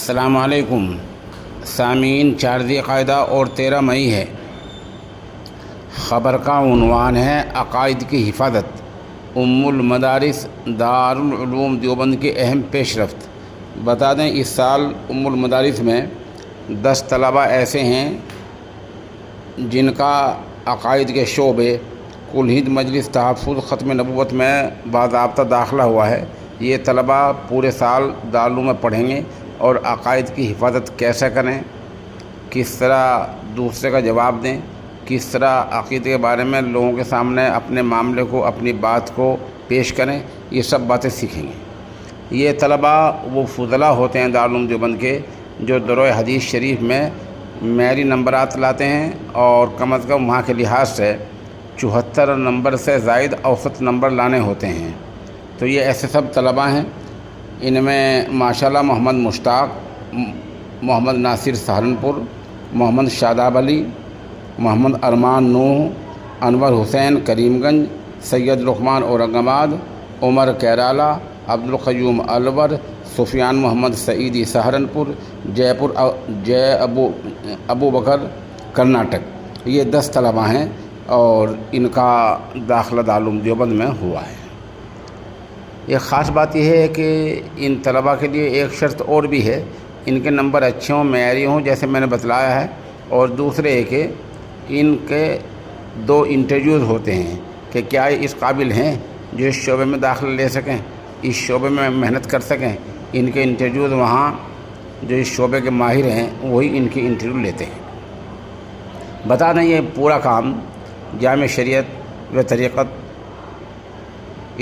السلام علیکم سامعین، 4 ذی القعدہ اور 13 مئی ہے۔ خبر کا عنوان ہے عقائد کی حفاظت، ام المدارس دارالعلوم دیوبند کی اہم پیش رفت۔ بتا دیں اس سال ام المدارس میں 10 طلبہ ایسے ہیں جن کا عقائد کے شعبے کل ہند مجلس تحفظ ختم نبوت میں باضابطہ داخلہ ہوا ہے۔ یہ طلبہ پورے سال دارالعلوم میں پڑھیں گے اور عقائد کی حفاظت کیسے کریں، کس طرح دوسرے کا جواب دیں، کس طرح عقیدے کے بارے میں لوگوں کے سامنے اپنے معاملے کو، اپنی بات کو پیش کریں، یہ سب باتیں سیکھیں گے۔ یہ طلبہ وہ فضلاء ہوتے ہیں دارالعلوم دیوبند کے جو درو حدیث شریف میں معیاری نمبرات لاتے ہیں اور کم از کم وہاں کے لحاظ سے 74 نمبر سے زائد اوسط نمبر لانے ہوتے ہیں۔ تو یہ ایسے سب طلبہ ہیں۔ ان میں ماشاءاللہ محمد مشتاق، محمد ناصر سہارنپور، محمد شاداب علی، محمد ارمان نوح، انور حسین کریم گنج، سید لقمان اورنگ آباد، عمر کیرالہ، عبدالقیوم الور، سفیان محمد سعیدی سہارنپور، جے ابو بکر کرناٹک۔ یہ 10 طلبہ ہیں اور ان کا داخلہ دارالعلوم دیوبند میں ہوا ہے۔ ایک خاص بات یہ ہے کہ ان طلبہ کے لیے ایک شرط اور بھی ہے، ان کے نمبر اچھے ہوں، معیاری ہوں جیسے میں نے بتلایا ہے، اور دوسرے ہے کہ ان کے 2 انٹرویوز ہوتے ہیں کہ کیا یہ اس قابل ہیں جو اس شعبے میں داخلہ لے سکیں، اس شعبے میں محنت کر سکیں۔ ان کے انٹرویوز وہاں جو اس شعبے کے ماہر ہیں وہی ان کی انٹرویو لیتے ہیں۔ بتا دیں یہ پورا کام جامع شریعت و طریقت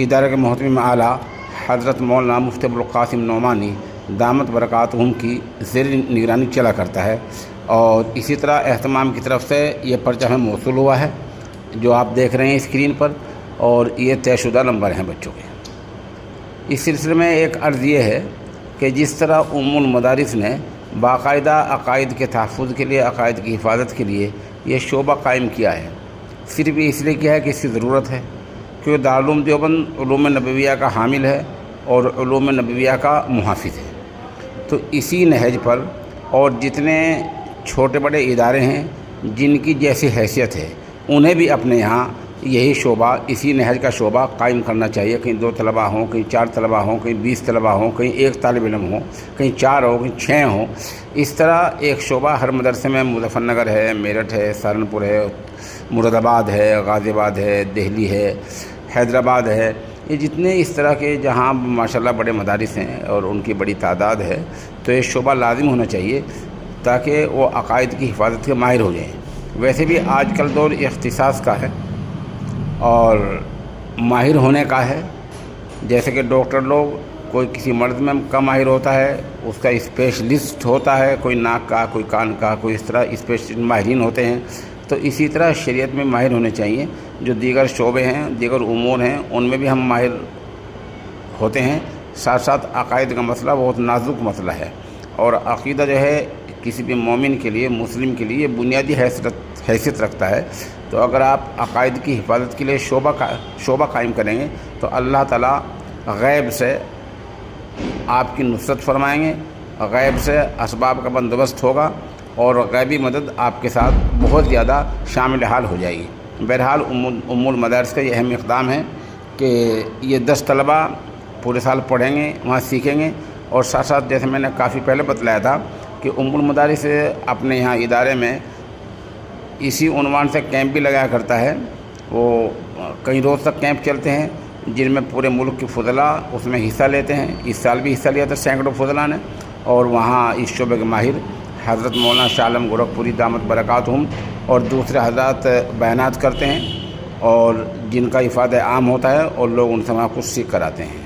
ادارے کے محتمم اعلیٰ حضرت مولانا مفتی ابوالقاسم نعمانی دامت برکاتہم کی زیر نگرانی چلا کرتا ہے، اور اسی طرح اہتمام کی طرف سے یہ پرچہ ہمیں موصول ہوا ہے جو آپ دیکھ رہے ہیں اسکرین پر، اور یہ طے شدہ نمبر ہیں بچوں کے۔ اس سلسلے میں ایک عرض یہ ہے کہ جس طرح ام المدارس نے باقاعدہ عقائد کے تحفظ کے لیے، عقائد کی حفاظت کے لیے یہ شعبہ قائم کیا ہے، صرف اس لیے کیا ہے کہ اس کی ضرورت ہے، کیونکہ دارالعلوم دیوبند علوم نبویہ کا حامل ہے اور علوم نبویہ کا محافظ ہے۔ تو اسی نہج پر اور جتنے چھوٹے بڑے ادارے ہیں جن کی جیسی حیثیت ہے انہیں بھی اپنے یہاں یہی شعبہ، اسی نہج کا شعبہ قائم کرنا چاہیے۔ کہیں 2 طلبہ ہوں، کہیں 4 طلبہ ہوں، کہیں 20 طلبہ ہوں، کہیں 1 طالب علم ہوں، کہیں 4 ہوں، کہیں 6 ہوں۔ اس طرح ایک شعبہ ہر مدرسے میں، مظفر نگر ہے، میرٹھ ہے، سہارنپور ہے، مراد آباد ہے، غازی آباد ہے، دہلی ہے، حیدرآباد ہے، یہ جتنے اس طرح کے جہاں ماشاءاللہ بڑے مدارس ہیں اور ان کی بڑی تعداد ہے، تو یہ شعبہ لازم ہونا چاہیے تاکہ وہ عقائد کی حفاظت کے ماہر ہو جائیں۔ ویسے بھی آج کل دور اختصاص کا ہے اور ماہر ہونے کا ہے، جیسے کہ ڈاکٹر لوگ کوئی کسی مرض میں کم ماہر ہوتا ہے، اس کا اسپیشلسٹ ہوتا ہے، کوئی ناک کا، کوئی کان کا، کوئی اس طرح اسپیشل ماہرین ہوتے ہیں۔ تو اسی طرح شریعت میں ماہر ہونے چاہیے، جو دیگر شعبے ہیں، دیگر امور ہیں، ان میں بھی ہم ماہر ہوتے ہیں۔ ساتھ ساتھ عقائد کا مسئلہ بہت نازک مسئلہ ہے، اور عقیدہ جو ہے کسی بھی مومن کے لیے، مسلم کے لیے بنیادی حیثیت رکھتا ہے۔ تو اگر آپ عقائد کی حفاظت کے لیے شعبہ قائم کریں گے تو اللہ تعالیٰ غیب سے آپ کی نصرت فرمائیں گے، غیب سے اسباب کا بندوبست ہوگا اور غیبی مدد آپ کے ساتھ بہت زیادہ شامل حال ہو جائے گی۔ بہرحال ام المدارس کا یہ اہم اقدام ہے کہ یہ 10 طلبہ پورے سال پڑھیں گے، وہاں سیکھیں گے، اور ساتھ ساتھ جیسے میں نے کافی پہلے بتلایا تھا کہ ام المدارس اپنے یہاں ادارے میں اسی عنوان سے کیمپ بھی لگایا کرتا ہے۔ وہ کئی روز تک کیمپ چلتے ہیں جن میں پورے ملک کے فضلاء اس میں حصہ لیتے ہیں۔ اس سال بھی حصہ لیا تھا سینکڑوں فضلاء نے، اور وہاں اس شعبے کے ماہر حضرت مولانا شاہ عالم گورکھپوری دامت برکاتہم اور دوسرے حضرات بیانات کرتے ہیں، اور جن کا افادہ عام ہوتا ہے اور لوگ ان سے وہاں کچھ سیکھ کر آتے ہیں۔